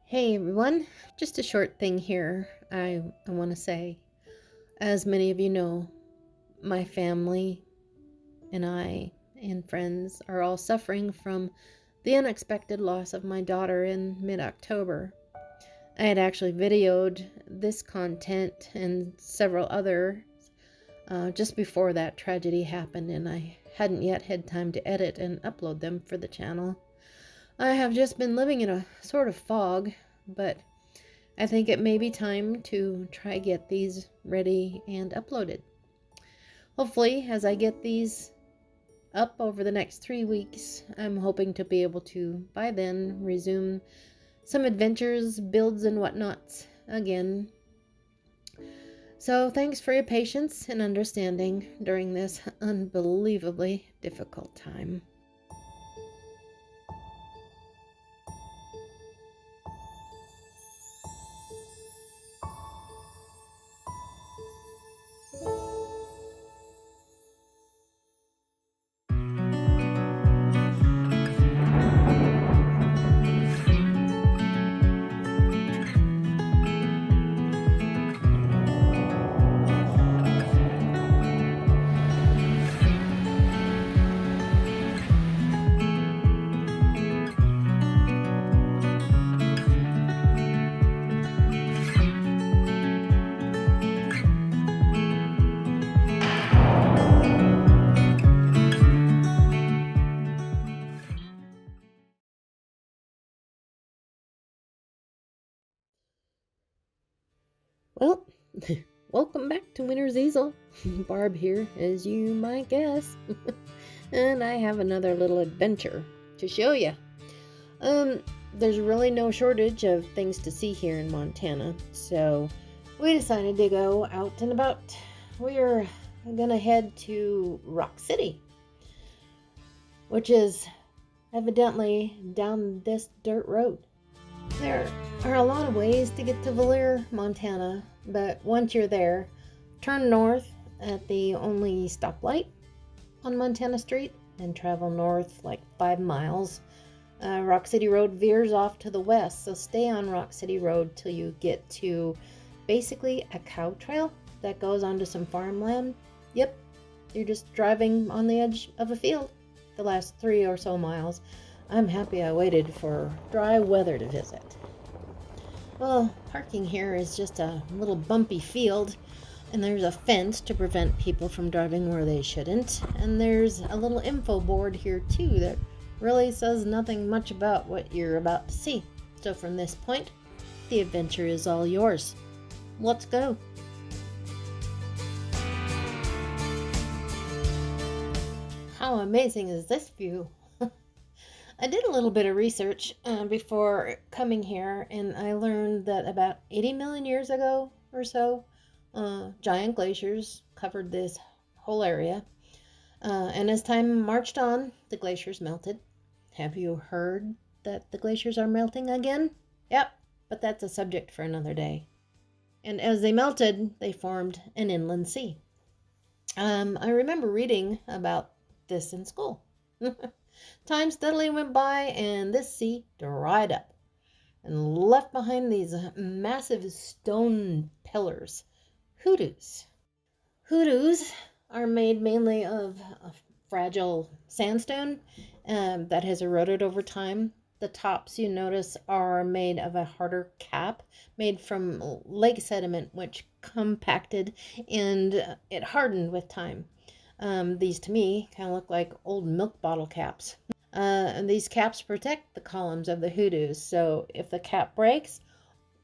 Hey everyone, just a short thing here. I want to say, as many of you know, my family and I and friends are all suffering from the unexpected loss of my daughter in mid October. I had actually videoed this content and several others just before that tragedy happened, and I hadn't yet had time to edit and upload them for the channel. I have just been living in a sort of fog, but I think it may be time to try get these ready and uploaded. Hopefully, as I get these up over the next 3 weeks, I'm hoping to be able to, by then, resume some adventures, builds, and whatnots again. So, thanks for your patience and understanding during this unbelievably difficult time. Well, welcome back to Winter's Easel. Barb here, as you might guess. And I have another little adventure to show you. There's really no shortage of things to see here in Montana, so we decided to go out and about. We're gonna head to Rock City, which is evidently down this dirt road. There are a lot of ways to get to Valier, Montana, but once you're there, turn north at the only stoplight on Montana Street and travel north like 5 miles. Rock City Road veers off to the west, so stay on Rock City Road till you get to basically a cow trail that goes onto some farmland. Yep, you're just driving on the edge of a field the last 3 or so miles. I'm happy I waited for dry weather to visit. Well, parking here is just a little bumpy field, and there's a fence to prevent people from driving where they shouldn't, and there's a little info board here too that really says nothing much about what you're about to see. So from this point, the adventure is all yours. Let's go. How amazing is this view? I did a little bit of research before coming here, and I learned that about 80 million years ago or so, giant glaciers covered this whole area. And as time marched on, the glaciers melted. Have you heard that the glaciers are melting again? Yep, but that's a subject for another day. And as they melted, they formed an inland sea. I remember reading about this in school. Time steadily went by, and this sea dried up and left behind these massive stone pillars, hoodoos. Hoodoos are made mainly of fragile sandstone that has eroded over time. The tops, you notice, are made of a harder cap made from lake sediment, which compacted and it hardened with time. These to me kind of look like old milk bottle caps. And these caps protect the columns of the hoodoos, so if the cap breaks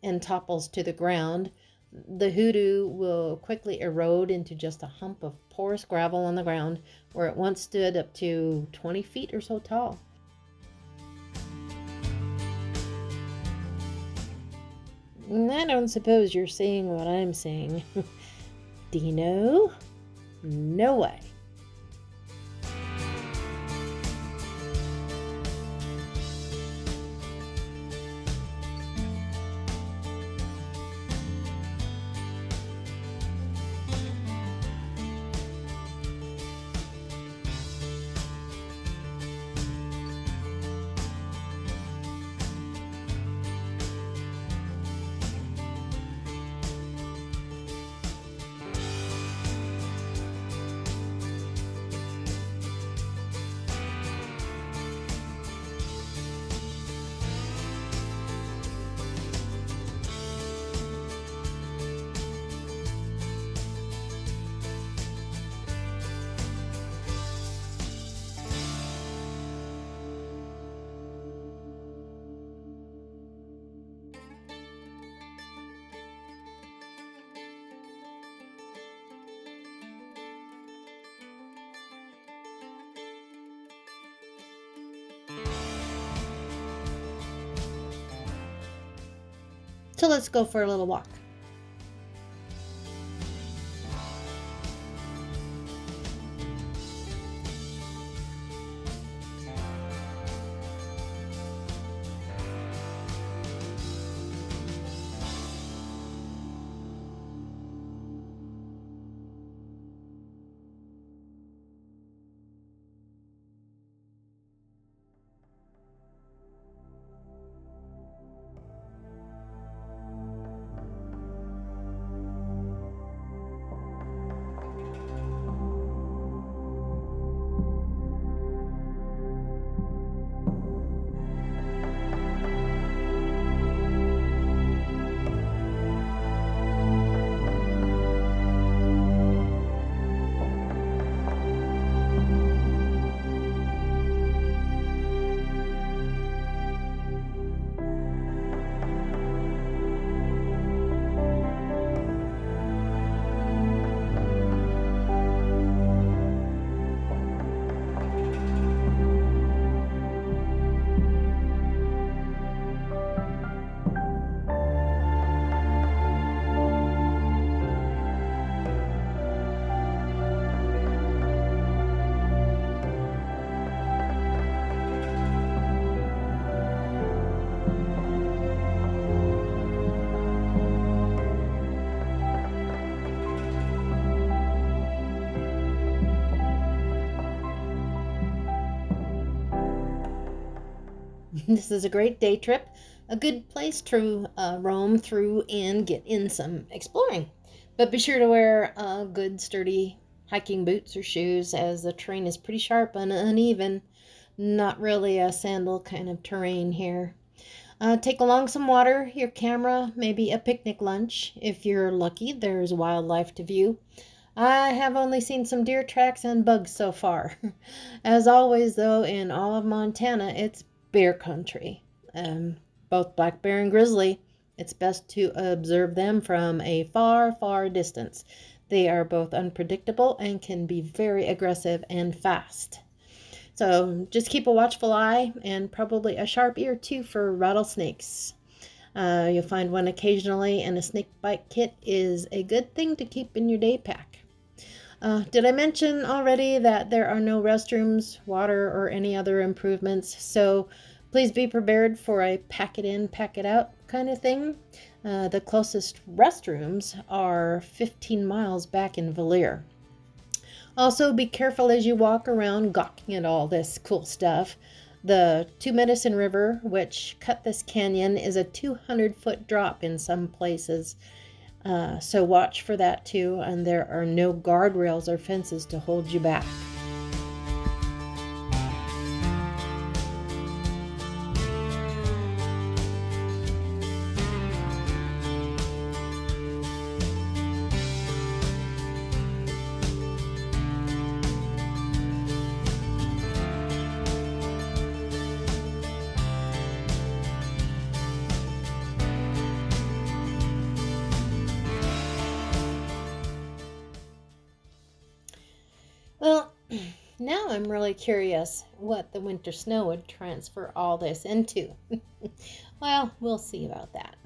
and topples to the ground, the hoodoo will quickly erode into just a hump of porous gravel on the ground where it once stood up to 20 feet or so tall. I don't suppose you're seeing what I'm seeing. Dino? No way. So let's go for a little walk. This is a great day trip, a good place to roam through and get in some exploring. But be sure to wear good, sturdy hiking boots or shoes, as the terrain is pretty sharp and uneven. Not really a sandal kind of terrain here. Take along some water, your camera, maybe a picnic lunch. If you're lucky, there's wildlife to view. I have only seen some deer tracks and bugs so far. As always, though, in all of Montana, it's bear country. Both black bear and grizzly, it's best to observe them from a far, far distance. They are both unpredictable and can be very aggressive and fast. So just keep a watchful eye and probably a sharp ear too for rattlesnakes. You'll find one occasionally, and a snake bite kit is a good thing to keep in your day pack. Did I mention already that there are no restrooms, water, or any other improvements? So please be prepared for a pack it in, pack it out kind of thing. The closest restrooms are 15 miles back in Valier. Also, be careful as you walk around gawking at all this cool stuff. The Two Medicine River, which cut this canyon, is a 200-foot drop in some places. So watch for that too, and there are no guardrails or fences to hold you back. Well, now I'm really curious what the winter snow would transfer all this into. Well, we'll see about that.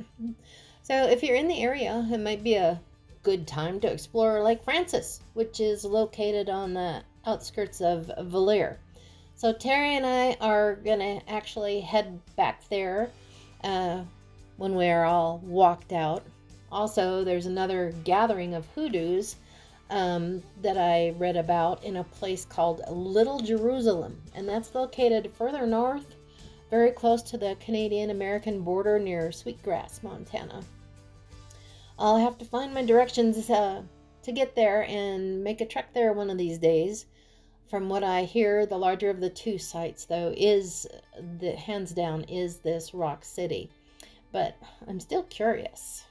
So if you're in the area, it might be a good time to explore Lake Francis, which is located on the outskirts of Valier. So Terry and I are going to actually head back there when we're all walked out. Also, there's another gathering of hoodoos that I read about in a place called Little Jerusalem, and that's located further north, very close to the Canadian-American border near Sweetgrass, Montana. I'll have to find my directions to get there and make a trek there one of these days. From what I hear, the larger of the two sites, though, is the hands down is this Rock City, but I'm still curious.